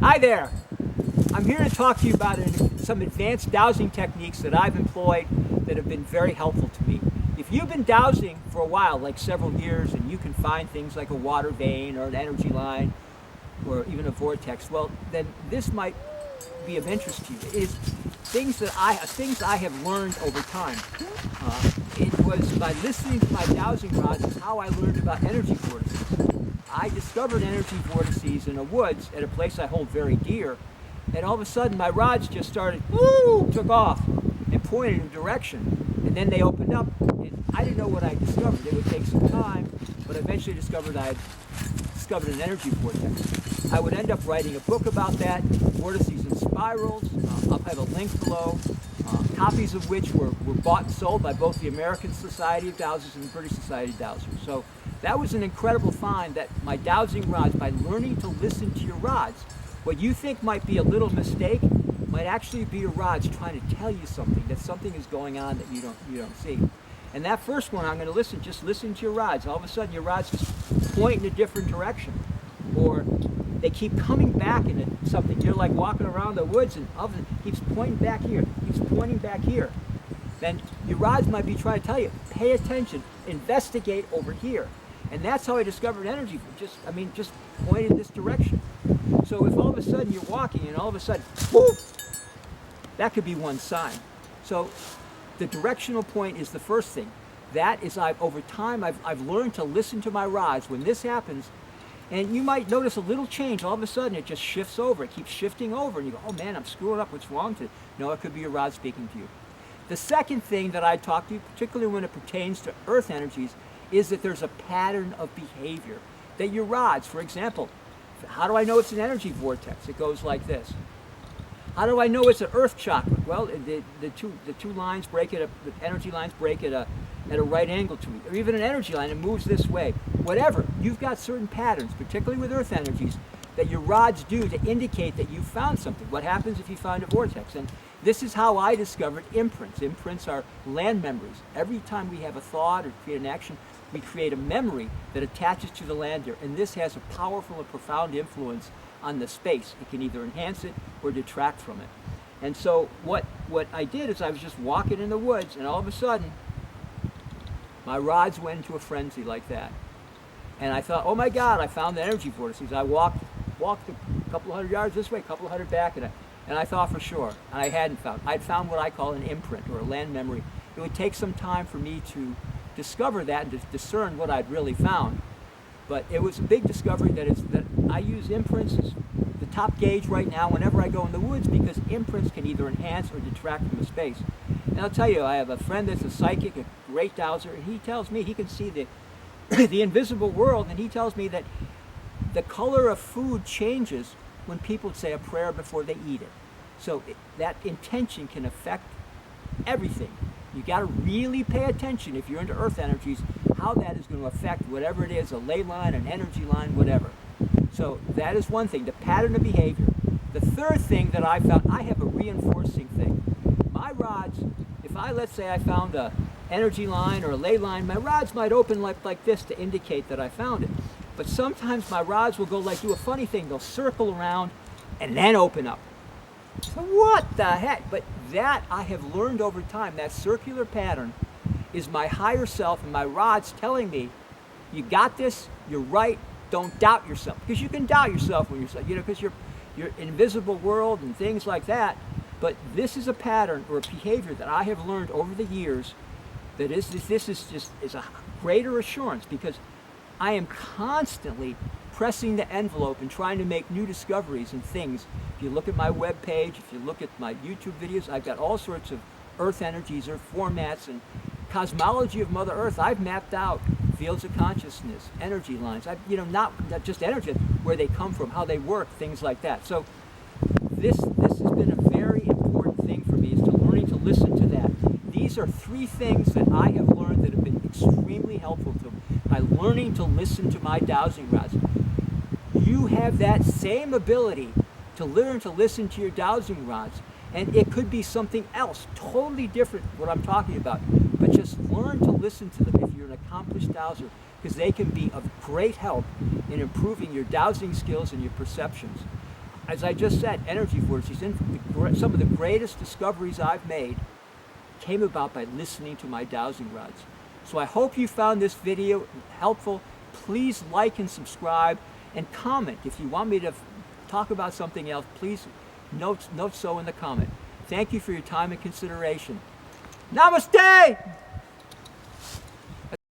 Hi there. I'm here to talk to you about some advanced dowsing techniques that I've employed that have been very helpful to me. If you've been dowsing for a while, like several years, and you can find things like a water vane or an energy line or even a vortex, well, then this might be of interest to you. It is things I have learned over time. It was by listening to my dowsing rods is how I learned about energy vortices. I discovered energy vortices in the woods at a place I hold very dear, and all of a sudden my rods just started, took off and pointed in a direction, and then they opened up, and I didn't know what I discovered. It would take some time, but eventually discovered I had discovered an energy vortex. I would end up writing a book about that, Vortices and Spirals. I'll have a link below, copies of which were bought and sold by both the American Society of Dowsers and the British Society of Dowsers. So that was an incredible find, that my dowsing rods, by learning to listen to your rods, what you think might be a little mistake might actually be your rods trying to tell you something, that something is going on that you don't see. And that first one, I'm going to just listen to your rods. All of a sudden your rods just point in a different direction, or they keep coming back into something. You're like walking around the woods and it keeps pointing back here, keeps pointing back here. Then your rods might be trying to tell you, pay attention, investigate over here. And that's how I discovered energy. Just point in this direction. So if all of a sudden you're walking and all of a sudden, woof, that could be one sign. So the directional point is the first thing. That is, over time, I've learned to listen to my rods when this happens. And you might notice a little change. All of a sudden, it just shifts over. It keeps shifting over. And you go, oh man, I'm screwing up. What's wrong today? No, it could be your rod speaking to you. The second thing that I talk to you, particularly when it pertains to earth energies, is that there's a pattern of behavior. That your rods, for example, how do I know it's an energy vortex? It goes like this. How do I know it's an earth chakra? Well, the two lines break at the energy lines break at a right angle to it, or even an energy line, it moves this way. Whatever, you've got certain patterns, particularly with earth energies, that your rods do to indicate that you found something. What happens if you find a vortex? And this is how I discovered imprints. Imprints are land memories. Every time we have a thought or create an action, we create a memory that attaches to the lander, and this has a powerful and profound influence on the space. It can either enhance it or detract from it. And so what I did is I was just walking in the woods, and all of a sudden my rods went into a frenzy like that. And I thought, oh my God, I found the energy vortices. I walked a couple of hundred yards this way, a couple of hundred back, and I thought for sure, and I hadn't found. I'd found what I call an imprint, or a land memory. It would take some time for me to discover that and to discern what I'd really found. But it was a big discovery that I use imprints as the top gauge right now whenever I go in the woods, because imprints can either enhance or detract from the space. And I'll tell you, I have a friend that's a psychic, a great dowser, and he tells me he can see the invisible world, and he tells me that the color of food changes when people say a prayer before they eat it. So that intention can affect everything. You got to really pay attention, if you're into earth energies, how that is going to affect whatever it is, a ley line, an energy line, whatever. So that is one thing, the pattern of behavior. The third thing that I found, I have a reinforcing thing. My rods, let's say I found a energy line or a ley line, my rods might open like this to indicate that I found it. But sometimes my rods will go do a funny thing. They'll circle around and then open up. So what the heck? But that I have learned over time, that circular pattern is my higher self and my rods telling me, you got this, you're right, don't doubt yourself. Because you can doubt yourself when you're, because you're invisible world and things like that. But this is a pattern or a behavior that I have learned over the years that this is a greater assurance, because I am constantly pressing the envelope and trying to make new discoveries and things. If you look at my web page, if you look at my YouTube videos, I've got all sorts of earth energies, earth formats, and cosmology of Mother Earth. I've mapped out fields of consciousness, energy lines. Not just energy, where they come from, how they work, things like that. So this has been a very important thing for me, is to learning to listen to that. These are three things that I have learned that have been extremely helpful to me by learning to listen to my dowsing rods. You have that same ability to learn to listen to your dowsing rods, and it could be something else, totally different what I'm talking about. But just learn to listen to them if you're an accomplished dowser, because they can be of great help in improving your dowsing skills and your perceptions. as I just said, energy vortices, some of the greatest discoveries I've made came about by listening to my dowsing rods. So I hope you found this video helpful. Please like and subscribe and comment. If you want me to talk about something else, please note so in the comment. Thank you for your time and consideration. Namaste!